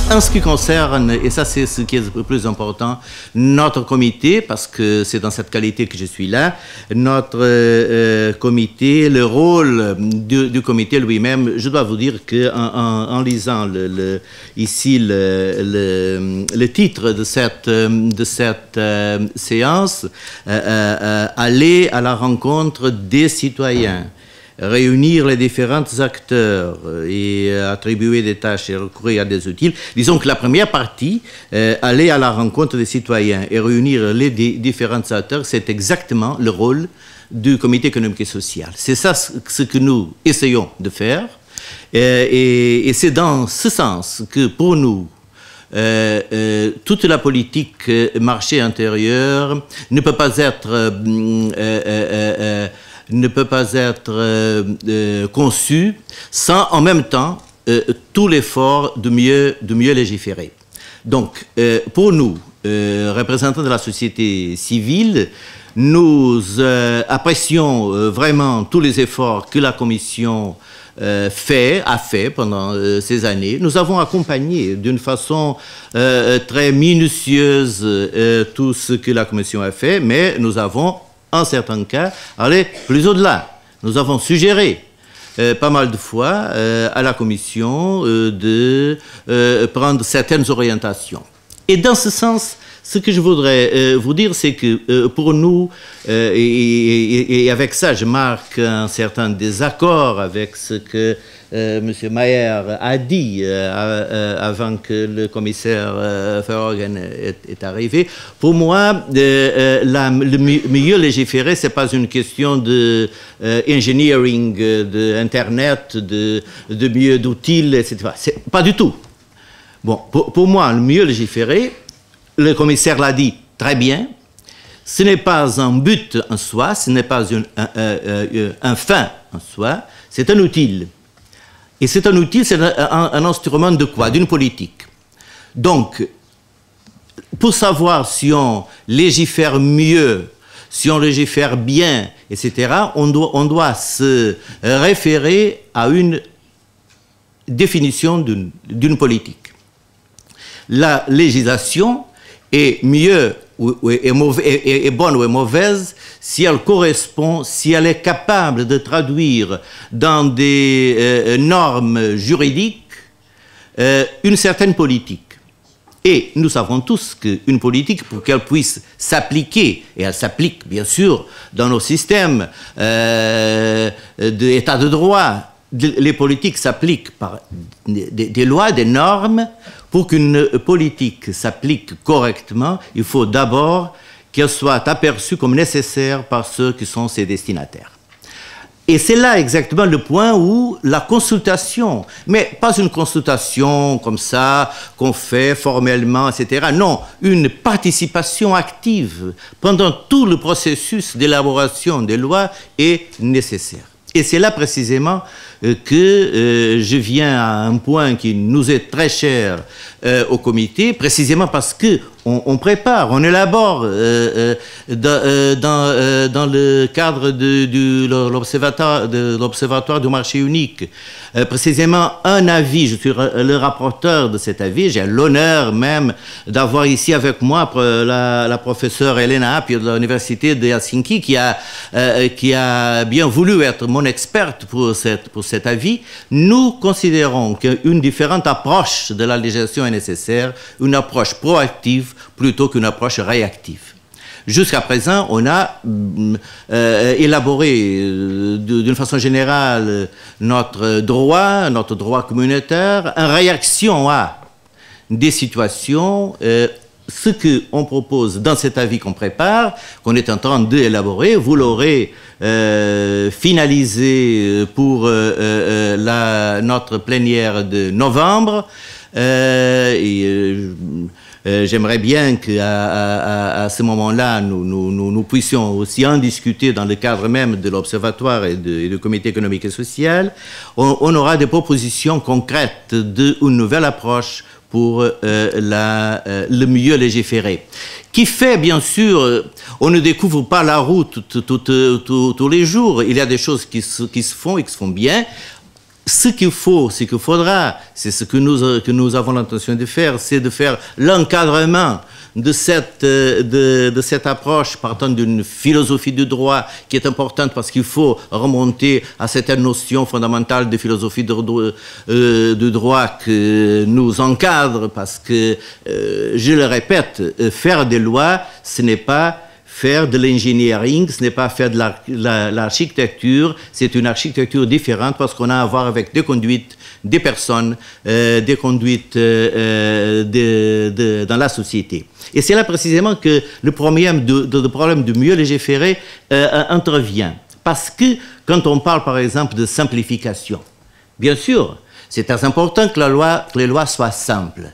En ce qui concerne, et ça c'est ce qui est le plus important, notre comité, parce que c'est dans cette qualité que je suis là, notre comité, le rôle du comité lui-même, je dois vous dire qu'en lisant ici le titre de cette séance, aller à la rencontre des citoyens, réunir les différents acteurs et attribuer des tâches et recourir à des outils. Disons que la première partie, aller à la rencontre des citoyens et réunir les différents acteurs, c'est exactement le rôle du comité économique et social. C'est ça ce que nous essayons de faire. Et c'est dans ce sens que pour nous, toute la politique marché intérieur ne peut pas être conçu sans en même temps tout l'effort de mieux légiférer. Donc, pour nous, représentants de la société civile, nous apprécions vraiment tous les efforts que la Commission a fait pendant ces années. Nous avons accompagné d'une façon très minutieuse tout ce que la Commission a fait, mais nous avons en certains cas, aller plus au-delà. Nous avons suggéré pas mal de fois à la Commission de prendre certaines orientations. Et dans ce sens, ce que je voudrais vous dire, c'est que pour nous, et avec ça je marque un certain désaccord avec ce que M. Mayer a dit avant que le commissaire Verheugen est arrivé. Pour moi, le mieux légiférer, ce n'est pas une question de engineering, d'Internet, de mieux d'outils, etc. Pas du tout. Bon, pour moi, le mieux légiférer, le commissaire l'a dit très bien, ce n'est pas un but en soi, ce n'est pas un fin en soi, c'est un outil. Et c'est un outil, c'est un instrument de quoi? D'une politique. Donc, pour savoir si on légifère mieux, si on légifère bien, etc., on doit se référer à une définition d'une politique. La législation est mieux est bonne ou est mauvaise si elle correspond, si elle est capable de traduire dans des normes juridiques une certaine politique. Et nous savons tous qu'une politique, pour qu'elle puisse s'appliquer, et elle s'applique bien sûr dans nos systèmes d'état de droit, les politiques s'appliquent par des lois, des normes. Pour qu'une politique s'applique correctement, il faut d'abord qu'elle soit aperçue comme nécessaire par ceux qui sont ses destinataires. Et c'est là exactement le point où la consultation, mais pas une consultation comme ça, qu'on fait formellement, etc. Non, une participation active pendant tout le processus d'élaboration des lois est nécessaire. Et c'est là précisément que je viens à un point qui nous est très cher au comité, précisément parce qu'on prépare, on élabore dans le cadre de l'Observatoire du marché unique, précisément un avis. Je suis le rapporteur de cet avis. J'ai l'honneur même d'avoir ici avec moi la professeure Elena Apio de l'Université de Helsinki qui a bien voulu être mon experte pour cet avis. Nous considérons qu'une différente approche de la législation est nécessaire, une approche proactive plutôt qu'une approche réactive. Jusqu'à présent, on a élaboré d'une façon générale notre droit communautaire en réaction à des situations. Ce qu'on propose dans cet avis qu'on prépare, qu'on est en train d'élaborer, vous l'aurez finalisé pour notre plénière de novembre. J'aimerais bien qu'à ce moment-là, nous puissions aussi en discuter dans le cadre même de l'Observatoire et du Comité économique et social. On aura des propositions concrètes d'une nouvelle approche pour le mieux légiférer. Qui fait, bien sûr, on ne découvre pas la route tous les jours. Il y a des choses qui se font et qui se font bien. ce qu'il faudra, c'est ce que nous avons l'intention de faire, c'est de faire l'encadrement de cette approche partant d'une philosophie du droit qui est importante parce qu'il faut remonter à certaines notions fondamentales de philosophie de droit que nous encadre parce que, je le répète, faire des lois, ce n'est pas faire de l'engineering, ce n'est pas faire de l'architecture, c'est une architecture différente parce qu'on a à voir avec des conduites, des personnes, des conduites dans la société. Et c'est là précisément que le problème de mieux légiférer intervient. Parce que quand on parle par exemple de simplification, bien sûr, c'est très important que les lois soient simples.